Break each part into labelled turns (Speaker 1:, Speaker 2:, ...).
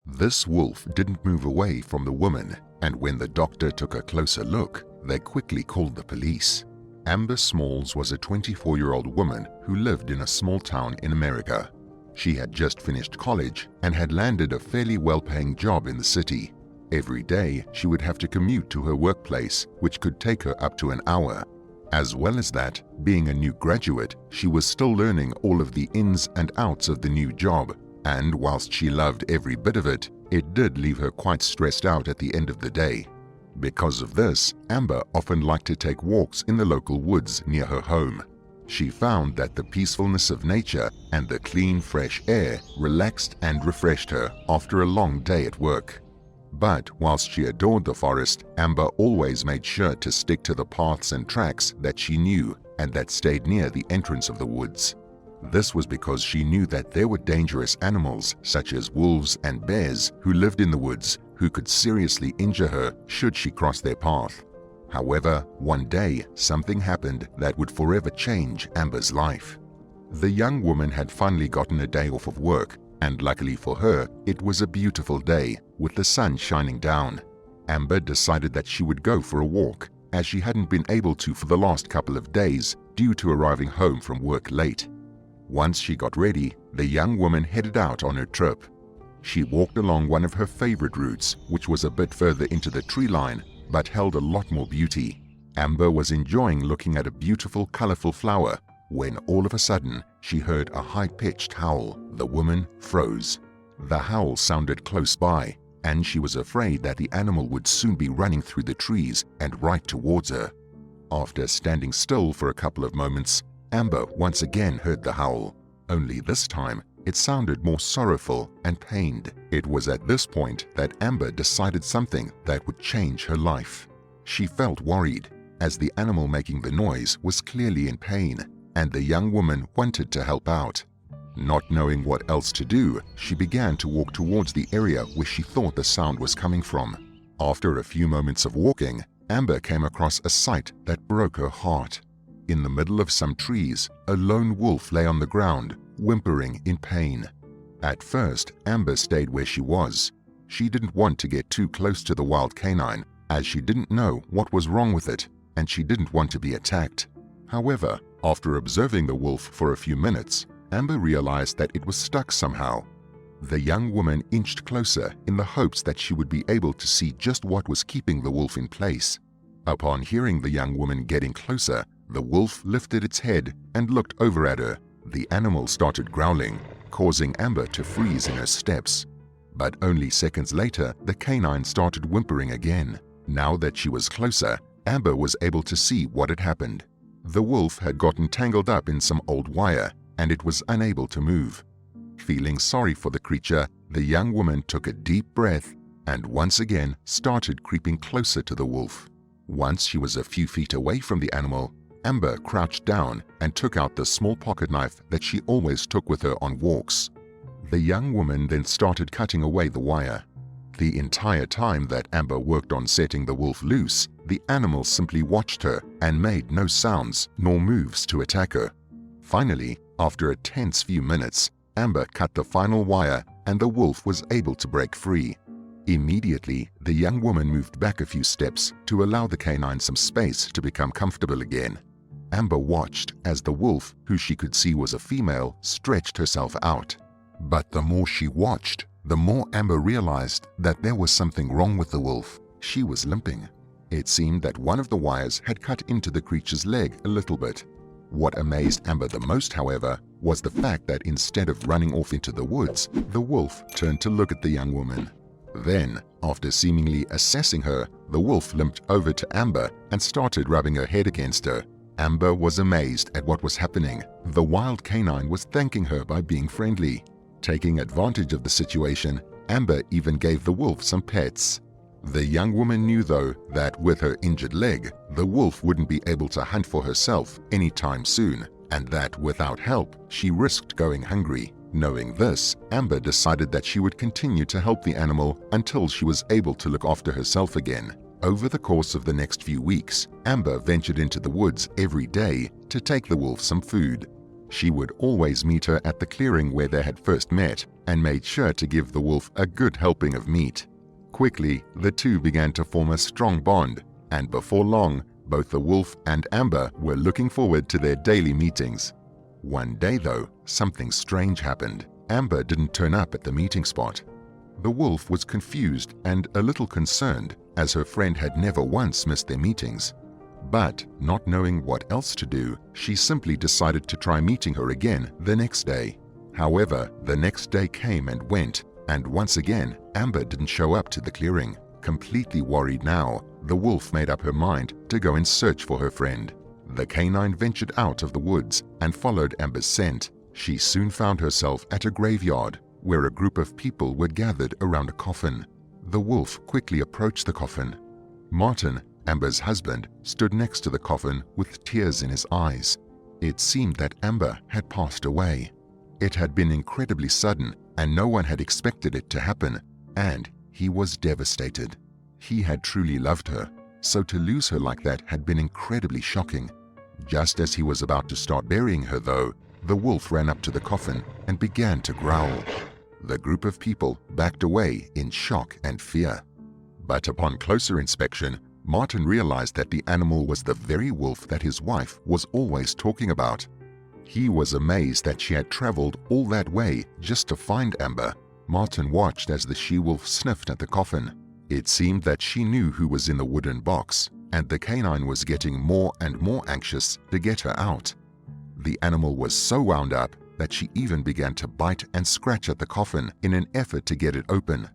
Speaker 1: This wolf didn't move away from the woman, and when the doctor took a closer look, they quickly called the police. Amber Smalls was a 24-year-old woman who lived in a small town in America. She had just finished college and had landed a fairly well-paying job in the city. Every day, she would have to commute to her workplace, which could take her up to an hour. As well as that, being a new graduate, she was still learning all of the ins and outs of the new job, and whilst she loved every bit of it, it did leave her quite stressed out at the end of the day. Because of this, Amber often liked to take walks in the local woods near her home. She found that the peacefulness of nature and the clean, fresh air relaxed and refreshed her after a long day at work. But whilst she adored the forest, Amber always made sure to stick to the paths and tracks that she knew and that stayed near the entrance of the woods. This was because she knew that there were dangerous animals such as wolves and bears who lived in the woods who could seriously injure her should she cross their path. However, one day something happened that would forever change Amber's life. The young woman had finally gotten a day off of work, and luckily for her, it was a beautiful day with the sun shining down. Amber decided that she would go for a walk, as she hadn't been able to for the last couple of days due to arriving home from work late. Once she got ready, the young woman headed out on her trip. She walked along one of her favorite routes, which was a bit further into the tree line, but held a lot more beauty. Amber was enjoying looking at a beautiful, colorful flower when all of a sudden she heard a high-pitched howl. The woman froze. The howl sounded close by, and she was afraid that the animal would soon be running through the trees and right towards her. After standing still for a couple of moments, Amber once again heard the howl, only this time it sounded more sorrowful and pained. It was at this point that Amber decided something that would change her life. She felt worried, as the animal making the noise was clearly in pain, and the young woman wanted to help out. Not knowing what else to do, she began to walk towards the area where she thought the sound was coming from. After a few moments of walking, Amber came across a sight that broke her heart. In the middle of some trees, a lone wolf lay on the ground, whimpering in pain. At first, Amber stayed where she was. She didn't want to get too close to the wild canine, as she didn't know what was wrong with it, and she didn't want to be attacked. However, after observing the wolf for a few minutes, Amber realized that it was stuck somehow. The young woman inched closer in the hopes that she would be able to see just what was keeping the wolf in place. Upon hearing the young woman getting closer, the wolf lifted its head and looked over at her. The animal started growling, causing Amber to freeze in her steps. But only seconds later, the canine started whimpering again. Now that she was closer, Amber was able to see what had happened. The wolf had gotten tangled up in some old wire, and it was unable to move. Feeling sorry for the creature, the young woman took a deep breath and once again started creeping closer to the wolf. Once she was a few feet away from the animal, Amber crouched down and took out the small pocket knife that she always took with her on walks. The young woman then started cutting away the wire. The entire time that Amber worked on setting the wolf loose, the animal simply watched her and made no sounds nor moves to attack her. Finally, after a tense few minutes, Amber cut the final wire and the wolf was able to break free. Immediately, the young woman moved back a few steps to allow the canine some space to become comfortable again. Amber watched as the wolf, who she could see was a female, stretched herself out. But the more she watched, the more Amber realized that there was something wrong with the wolf. She was limping. It seemed that one of the wires had cut into the creature's leg a little bit. What amazed Amber the most, however, was the fact that instead of running off into the woods, the wolf turned to look at the young woman. Then, after seemingly assessing her, the wolf limped over to Amber and started rubbing her head against her. Amber was amazed at what was happening. The wild canine was thanking her by being friendly. Taking advantage of the situation, Amber even gave the wolf some pets. The young woman knew, though, that with her injured leg, the wolf wouldn't be able to hunt for herself anytime soon, and that without help, she risked going hungry. Knowing this, Amber decided that she would continue to help the animal until she was able to look after herself again. Over the course of the next few weeks, Amber ventured into the woods every day to take the wolf some food. She would always meet her at the clearing where they had first met and made sure to give the wolf a good helping of meat. Quickly, the two began to form a strong bond, and before long, both the wolf and Amber were looking forward to their daily meetings. One day, though, something strange happened. Amber didn't turn up at the meeting spot. The wolf was confused and a little concerned, as her friend had never once missed their meetings. But, not knowing what else to do, she simply decided to try meeting her again the next day. However, the next day came and went, and once again, Amber didn't show up to the clearing. Completely worried now, the wolf made up her mind to go and search for her friend. The canine ventured out of the woods and followed Amber's scent. She soon found herself at a graveyard, where a group of people were gathered around a coffin. The wolf quickly approached the coffin. Martin, Amber's husband, stood next to the coffin with tears in his eyes. It seemed that Amber had passed away. It had been incredibly sudden, and no one had expected it to happen, and he was devastated. He had truly loved her, so to lose her like that had been incredibly shocking. Just as he was about to start burying her, though, the wolf ran up to the coffin and began to growl. The group of people backed away in shock and fear. But upon closer inspection, Martin realized that the animal was the very wolf that his wife was always talking about. He was amazed that she had traveled all that way just to find Amber. Martin watched as the she-wolf sniffed at the coffin. It seemed that she knew who was in the wooden box, and the canine was getting more and more anxious to get her out. The animal was so wound up that she even began to bite and scratch at the coffin in an effort to get it open.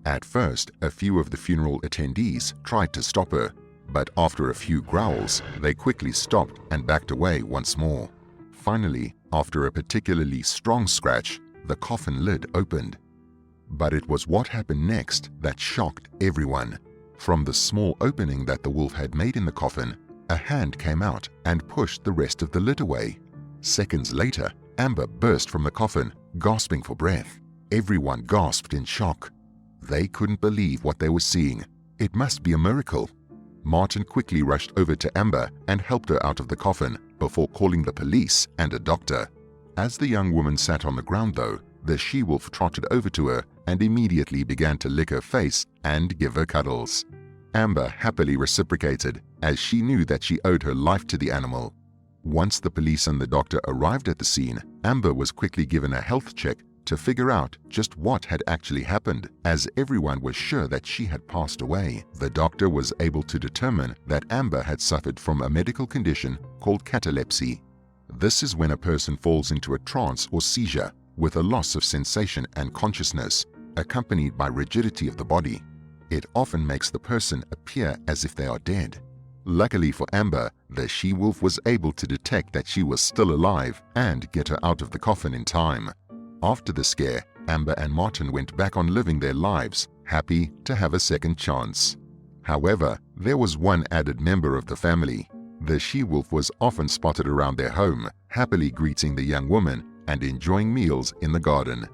Speaker 1: At first, a few of the funeral attendees tried to stop her, but after a few growls, they quickly stopped and backed away once more. Finally, after a particularly strong scratch, the coffin lid opened. But it was what happened next that shocked everyone. From the small opening that the wolf had made in the coffin, a hand came out and pushed the rest of the lid away. Seconds later, Amber burst from the coffin, gasping for breath. Everyone gasped in shock. They couldn't believe what they were seeing. It must be a miracle. Martin quickly rushed over to Amber and helped her out of the coffin before calling the police and a doctor. As the young woman sat on the ground, though, the she-wolf trotted over to her and immediately began to lick her face and give her cuddles. Amber happily reciprocated, as she knew that she owed her life to the animal. Once the police and the doctor arrived at the scene, Amber was quickly given a health check to figure out just what had actually happened, as everyone was sure that she had passed away. The doctor was able to determine that Amber had suffered from a medical condition called catalepsy. This is when a person falls into a trance or seizure with a loss of sensation and consciousness, accompanied by rigidity of the body. It often makes the person appear as if they are dead. Luckily for Amber, the she-wolf was able to detect that she was still alive and get her out of the coffin in time. After the scare, Amber and Martin went back on living their lives, happy to have a second chance. However, there was one added member of the family. The she-wolf was often spotted around their home, happily greeting the young woman and enjoying meals in the garden.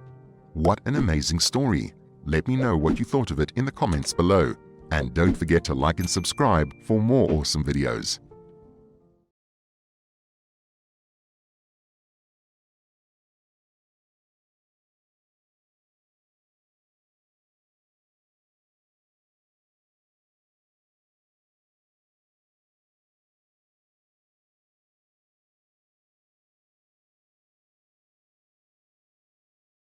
Speaker 1: What an amazing story! Let me know what you thought of it in the comments below. And don't forget to like and subscribe for more awesome videos.